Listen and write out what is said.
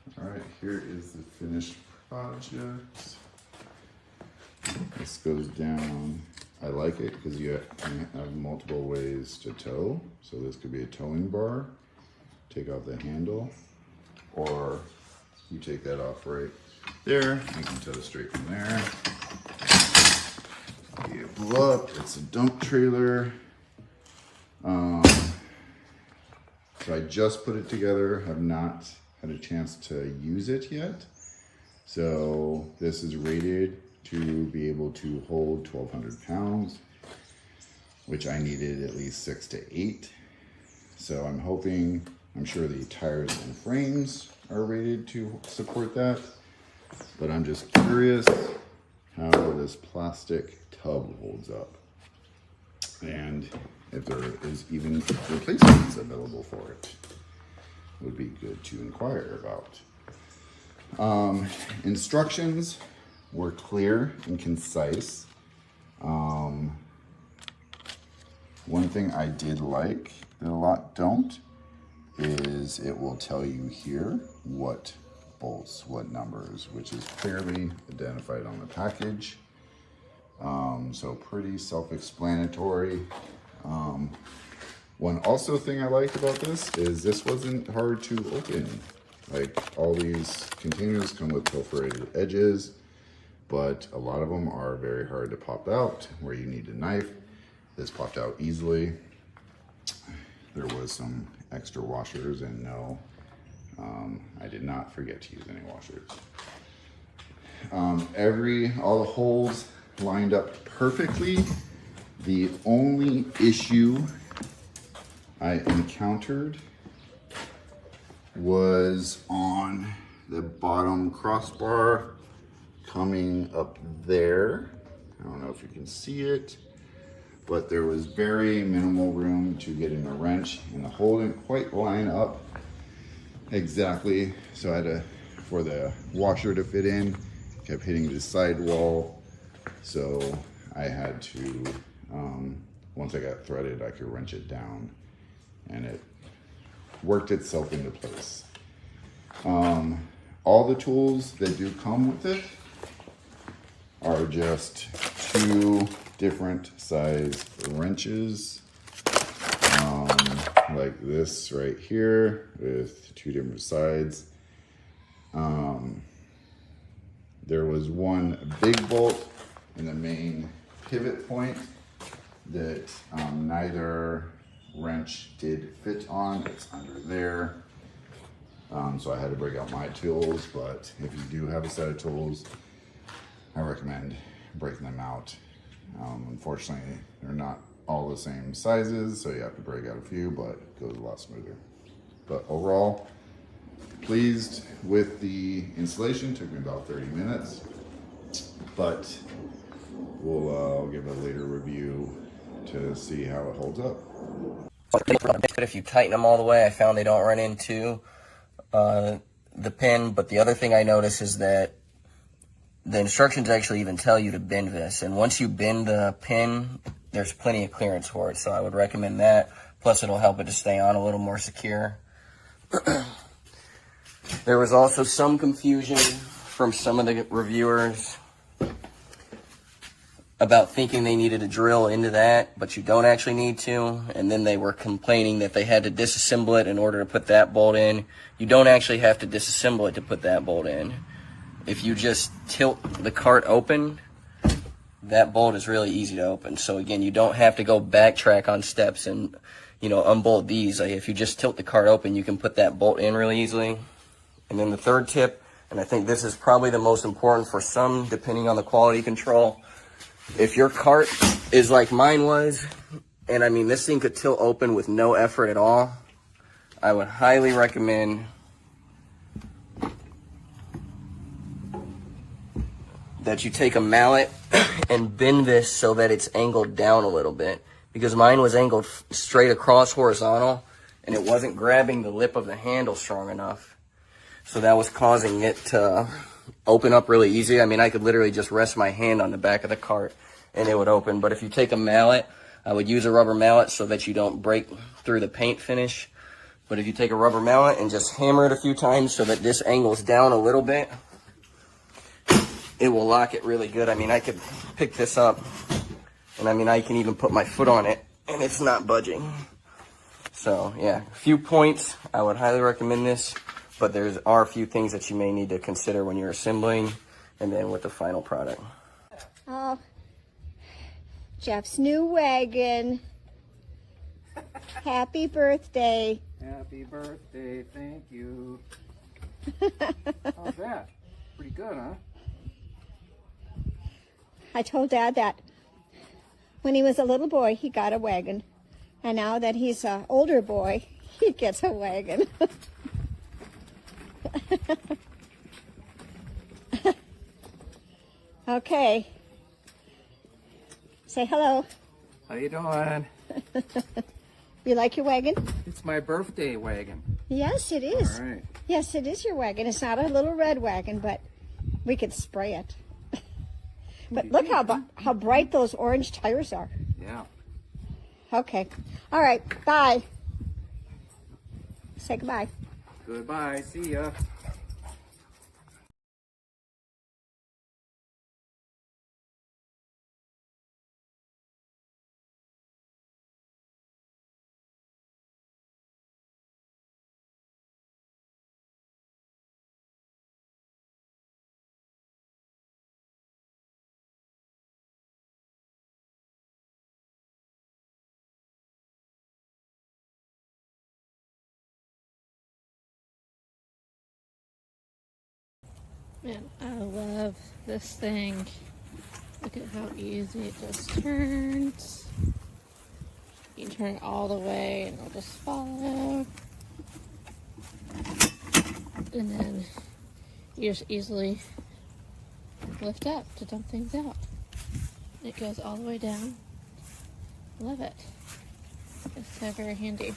All right, here is the finished project. This goes down. I like it because you have multiple ways to tow. So this could be a towing bar, take off the handle, or you take that off right there. You can tow straight from there. You pull up, it's a dump trailer. So I just put it together, have not had a chance to use it yet. So this is rated to be able to hold 1,200 pounds, which I needed at least 6 to 8. So I'm sure the tires and frames are rated to support that, but I'm just curious how this plastic tub holds up and if there is even replacements available for it. Would be good to inquire about. Instructions were clear and concise. One thing I did like that a lot don't is it will tell you here what bolts, what numbers, which is clearly identified on the package. So pretty self-explanatory. One also thing I liked about this wasn't hard to open. Like all these containers come with perforated edges, but a lot of them are very hard to pop out where you need a knife. This popped out easily. There was some extra washers and no, I did not forget to use any washers. All the holes lined up perfectly. The only issue I encountered was on the bottom crossbar coming up there. I don't know if you can see it, but there was very minimal room to get in a wrench, and the hole didn't quite line up exactly. So I had to, for the washer to fit in, kept hitting the side wall. So I had to, once I got threaded, I could wrench it down, and it worked itself into place. All the tools that do come with it are just 2 different size wrenches, like this right here with 2 different sides. There was one big bolt in the main pivot point that neither wrench did fit on. It's under there. So I had to break out my tools, but if you do have a set of tools, I recommend breaking them out. Unfortunately, they're not all the same sizes, so you have to break out a few, but it goes a lot smoother. But overall, pleased with the installation. Took me about 30 minutes, but we'll give a later review to see how it holds up. If you tighten them all the way, I found they don't run into the pin. But the other thing I noticed is that the instructions actually even tell you to bend this, and once you bend the pin, there's plenty of clearance for it. So I would recommend that. Plus, it'll help it to stay on a little more secure. There was also some confusion from some of the reviewers about thinking they needed to drill into that, but you don't actually need to. And then they were complaining that they had to disassemble it in order to put that bolt in. You don't actually have to disassemble it to put that bolt in. If you just tilt the cart open, that bolt is really easy to open. So again, you don't have to go backtrack on steps and, unbolt these. Like if you just tilt the cart open, you can put that bolt in really easily. And then the third tip, and I think this is probably the most important for some, depending on the quality control. If your cart is like mine was, and I mean this thing could tilt open with no effort at all, I would highly recommend that you take a mallet and bend this so that it's angled down a little bit, because mine was angled straight across horizontal and it wasn't grabbing the lip of the handle strong enough. So that was causing it to open up really easy. I mean, I could literally just rest my hand on the back of the cart and it would open. But if you take a mallet, I would use a rubber mallet so that you don't break through the paint finish. But if you take a rubber mallet and just hammer it a few times so that this angles down a little bit, it will lock it really good. I mean, I could pick this up, and I mean, I can even put my foot on it, and it's not budging. So, yeah, a few points. I would highly recommend this, but there are a few things that you may need to consider when you're assembling and then with the final product. Oh, Jeff's new wagon. Happy birthday. Happy birthday, thank you. How's that? Pretty good, huh? I told Dad that when he was a little boy, he got a wagon. And now that he's an older boy, he gets a wagon. Okay. Say hello. How you doing? You like your wagon? It's my birthday wagon. Yes, it is. All right. Yes, it is your wagon. It's not a little red wagon, but we could spray it. But look how bright those orange tires are. Yeah. Okay. All right. Bye. Say goodbye. Goodbye. See ya. Man, I love this thing. Look at how easy it just turns. You can turn it all the way and it'll just follow. And then you just easily lift up to dump things out. It goes all the way down. Love it. It's so very handy.